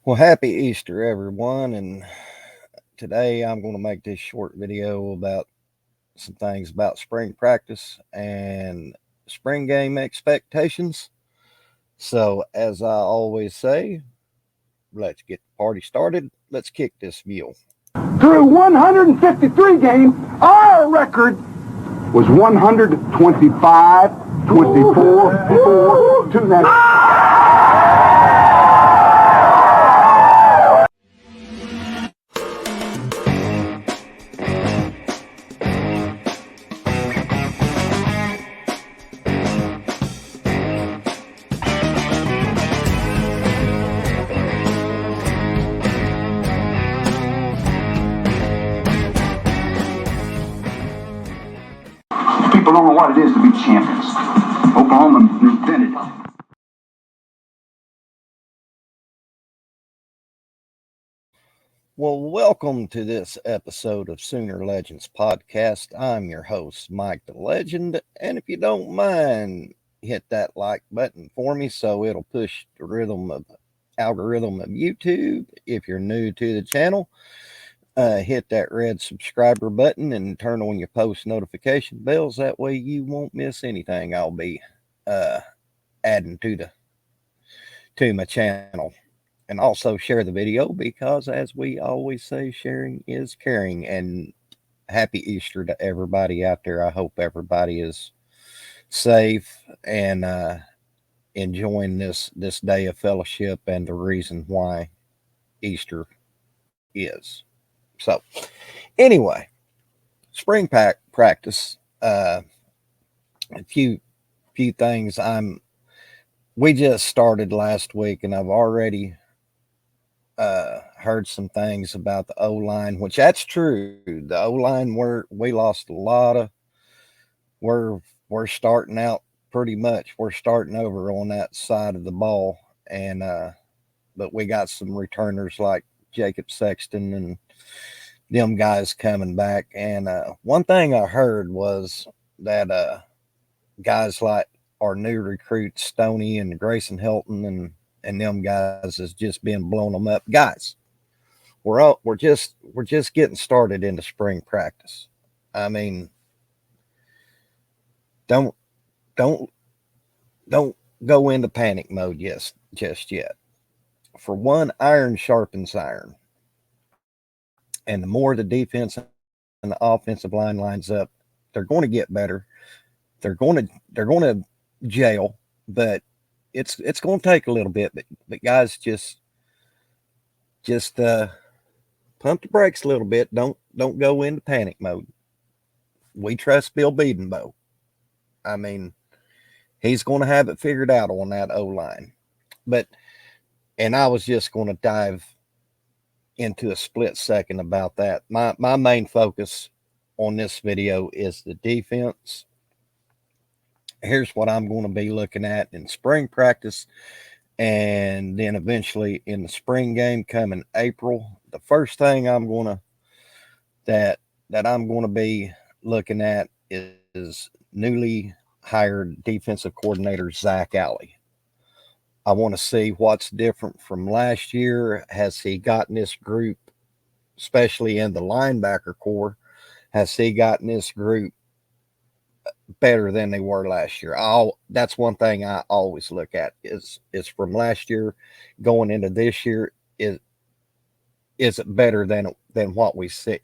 Well, happy Easter, everyone. And today I'm going to make this short video about some things about spring practice and spring game expectations. So, as I always say, let's get the party started. Let's kick this mule. Through 153 games, our record was 125, 24, 4, 2 now. People don't know what it is to be champions. Oklahoma invented it. Well, welcome to this episode of Sooner Legends Podcast. I'm your host, Mike the Legend. And if you don't mind, hit that like button for me so it'll push the algorithm of YouTube. If you're new to the channel, hit that red subscriber button and turn on your post notification bells. That way you won't miss anything I'll be adding to my channel. And also share the video because, as we always say, sharing is caring. And happy Easter to everybody out there. I hope everybody is safe and enjoying this day of fellowship and the reason why Easter is. So, anyway, spring practice. A few things. We just started last week, and I've already heard some things about the O line, which that's true. The O line, we lost a lot of. We're starting out pretty much. We're starting over on that side of the ball, and but we got some returners like Jacob Sexton and them guys coming back. And one thing I heard was that guys like our new recruits, Stoney and Grayson Hilton and them guys has just been blowing them up. Guys, we're just getting started into spring practice. I mean, don't don't don't go into panic mode just yet. For one, iron sharpens iron, and the more the defense and the offensive line lines up, they're going to get better. They're going to jail, but it's going to take a little bit. But guys, just pump the brakes a little bit. Don't go into panic mode. We trust Bill Bedenbow. I mean, he's going to have it figured out on that O line. But and I was just going to dive into a split second about that. My main focus on this video is the defense. Here's what I'm going to be looking at in spring practice, and then eventually in the spring game coming April. The first thing that I'm going to be looking at is newly hired defensive coordinator Zach Alley. I want to see what's different from last year. Has he gotten this group, especially in the linebacker core, has he gotten this group better than they were last year? That's one thing I always look at is from last year going into this year, is it better than what we see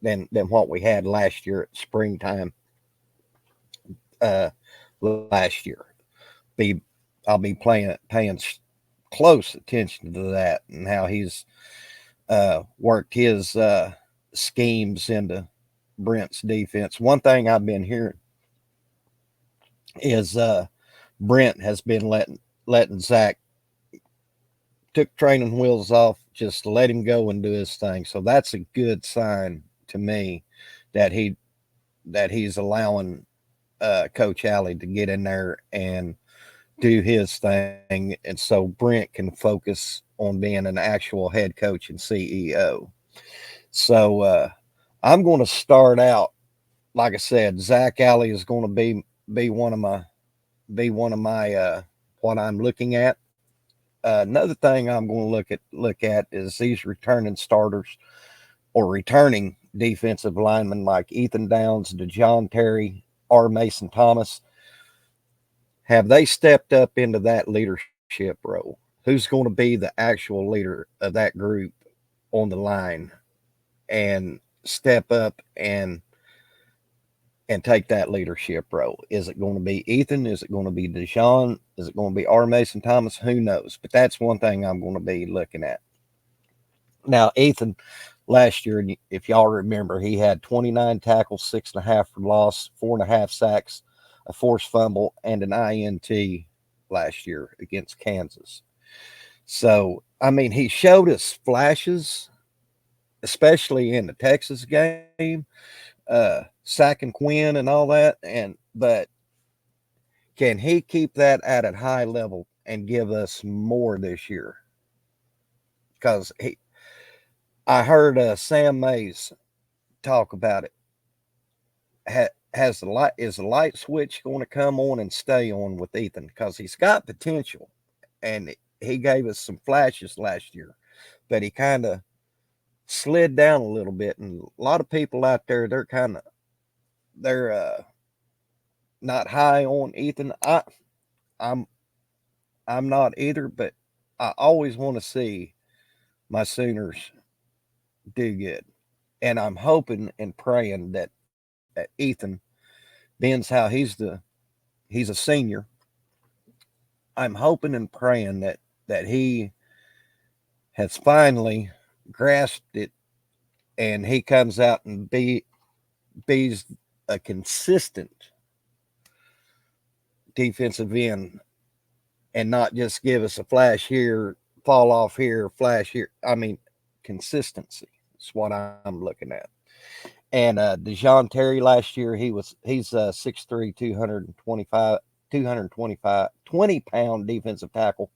than what we had last year at springtime last year. Be I'll be paying close attention to that and how he's worked his schemes into Brent's defense. One thing I've been hearing is Brent has been letting Zach took training wheels off, just let him go and do his thing. So that's a good sign to me that he's allowing Coach Alley to get in there and do his thing, and so Brent can focus on being an actual head coach and CEO. So I'm going to start out, like I said, Zach Alley is going to be one of my what I'm looking at. Another thing I'm going to look at is these returning starters or returning defensive linemen like Ethan Downs, DeJohn Terry, R. Mason Thomas. Have they stepped up into that leadership role? Who's going to be the actual leader of that group on the line and step up and take that leadership role? Is it going to be Ethan? Is it going to be DeJohn? Is it going to be R. Mason Thomas? Who knows? But that's one thing I'm going to be looking at. Now, Ethan, last year, if y'all remember, he had 29 tackles, 6.5 for loss, 4.5 sacks, a forced fumble, and an INT last year against Kansas. So, I mean, he showed us flashes, especially in the Texas game, sacking Quinn and all that. But can he keep that at a high level and give us more this year? Because I heard Sam Mays talk about it. Is the light switch going to come on and stay on with Ethan? Because he's got potential, and he gave us some flashes last year, but he kind of slid down a little bit. And a lot of people out there, they're not high on Ethan. I'm not either, but I always want to see my Sooners do good, and I'm hoping and praying that Ethan, being how he's a senior, I'm hoping and praying that he has finally grasped it, and he comes out and be's a consistent defensive end, and not just give us a flash here, fall off here, flash here. I mean, consistency is what I'm looking at. And DeJohn Terry last year, he's 6'3", 20-pound defensive tackle.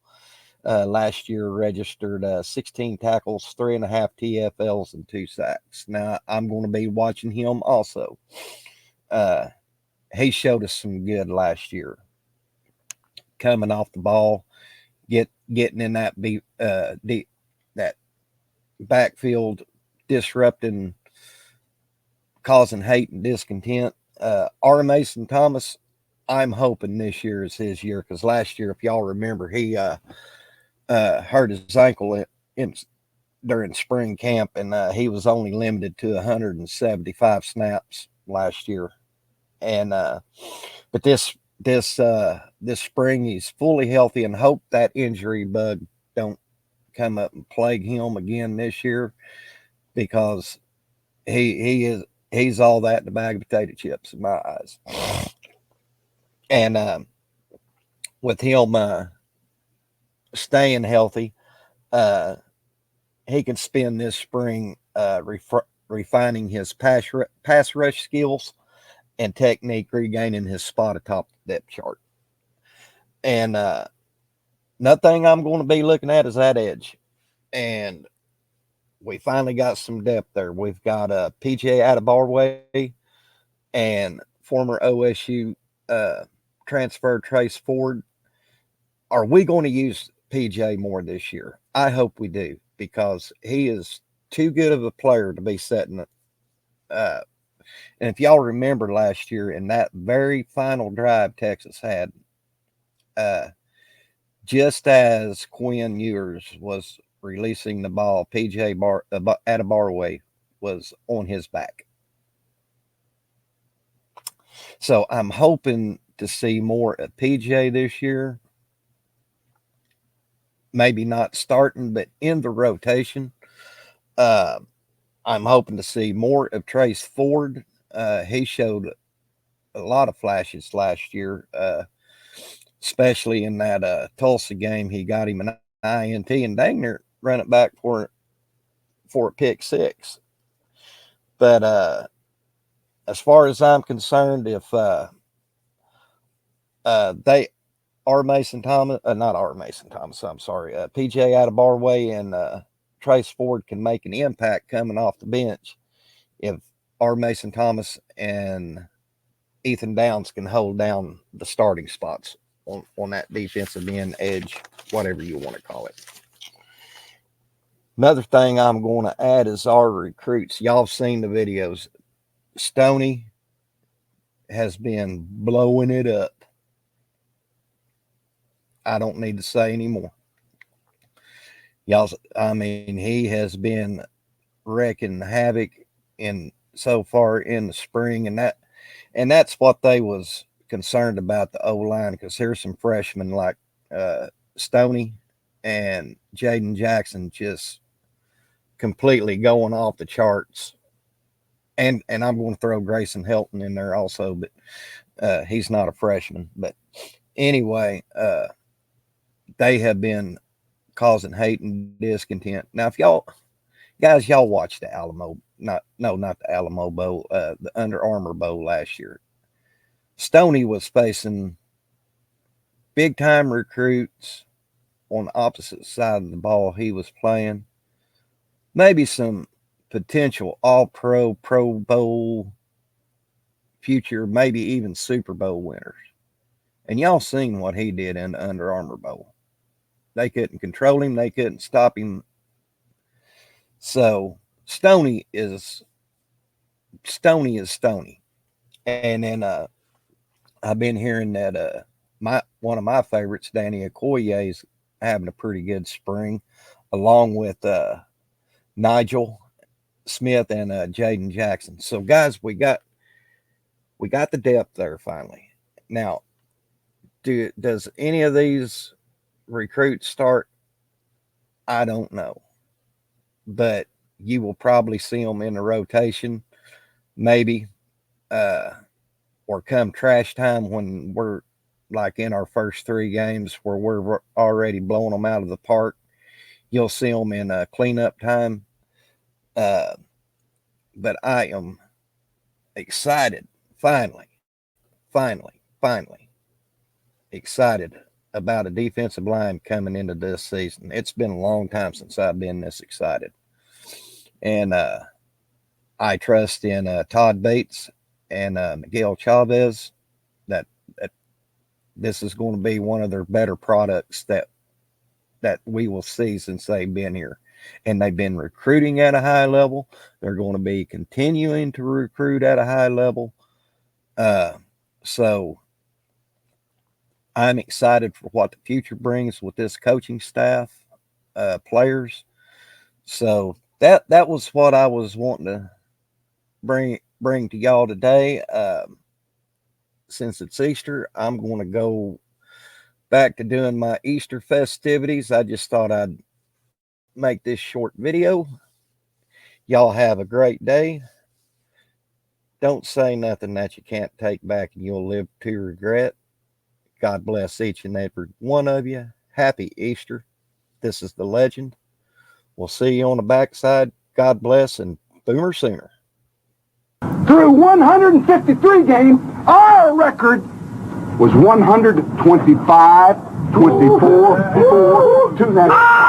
Last year registered 16 tackles, 3.5 TFLs, and 2 sacks. Now I'm going to be watching him also. He showed us some good last year, coming off the ball, getting in that that backfield, disrupting, causing hate and discontent. R. Mason Thomas, I'm hoping this year is his year, because last year, if y'all remember, he hurt his ankle during spring camp, and he was only limited to 175 snaps last year. And but this spring he's fully healthy, and hope that injury bug don't come up and plague him again this year, because he's all that in a bag of potato chips in my eyes. And with him staying healthy, he can spend this spring refining his pass rush skills and technique, regaining his spot atop the depth chart. And another thing I'm going to be looking at is that edge. And we finally got some depth there. We've got PJ Adebarway and former OSU transfer Trace Ford. Are we going to use PJ more this year? I hope we do, because he is too good of a player to be setting it. And if y'all remember last year, in that very final drive Texas had, just as Quinn Ewers was releasing the ball, PJ Adebarway was on his back. So I'm hoping to see more of PJ this year. Maybe not starting, but in the rotation. I'm hoping to see more of Trace Ford. He showed a lot of flashes last year, especially in that Tulsa game. He got him an INT, and dang near run it back for a pick six. But as far as I'm concerned, if they R. Mason Thomas, not R. Mason Thomas, I'm sorry, PJ Adebarway and Trace Ford can make an impact coming off the bench, if R. Mason Thomas and Ethan Downs can hold down the starting spots on that defensive end edge, whatever you want to call it. Another thing I'm going to add is our recruits. Y'all have seen the videos. Stoney has been blowing it up. I don't need to say anymore. He has been wrecking havoc so far in the spring, and that's what they was concerned about, the O-line, because here's some freshmen like Stoney and Jaden Jackson just completely going off the charts. And I'm going to throw Grayson Helton in there also, but he's not a freshman. But anyway, they have been causing hate and discontent. Now, if y'all watched the Alamo, not the Alamo Bowl, the Under Armour Bowl last year. Stoney was facing big time recruits on the opposite side of the ball he was playing. Maybe some potential all-pro, Pro Bowl, future, maybe even Super Bowl winners. And y'all seen what he did in the Under Armour Bowl. They couldn't control him. They couldn't stop him. So Stoney is Stoney. And then I've been hearing that one of my favorites, Danny Okoye, is having a pretty good spring, along with Nigel Smith and Jaden Jackson. So guys, we got the depth there finally. Now, does any of these recruits start? I don't know, but you will probably see them in the rotation, maybe, or come trash time when we're like in our first 3 games where we're already blowing them out of the park. You'll see them in cleanup time. But I am excited, finally excited about a defensive line coming into this season. It's been a long time since I've been this excited. And I trust in Todd Bates and Miguel Chavez that this is going to be one of their better products that we will see since they've been here. And they've been recruiting at a high level. They're going to be continuing to recruit at a high level. So I'm excited for what the future brings with this coaching staff, players. So that was what I was wanting to bring to y'all today. Since it's Easter, I'm going to go back to doing my Easter festivities. I just thought I'd make this short video. Y'all have a great day. Don't say nothing that you can't take back and you'll live to regret. God bless each and every one of you. Happy Easter. This is the legend. We'll see you on the backside. God bless, and Boomer Sooner. Through 153 games, our record was 125, 24, 4, 2 now.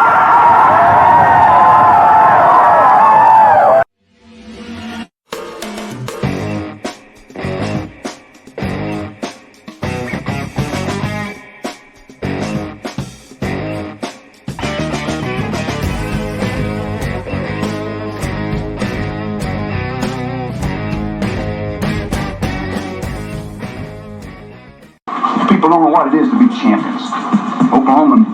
People don't know what it is to be champions. Oklahoma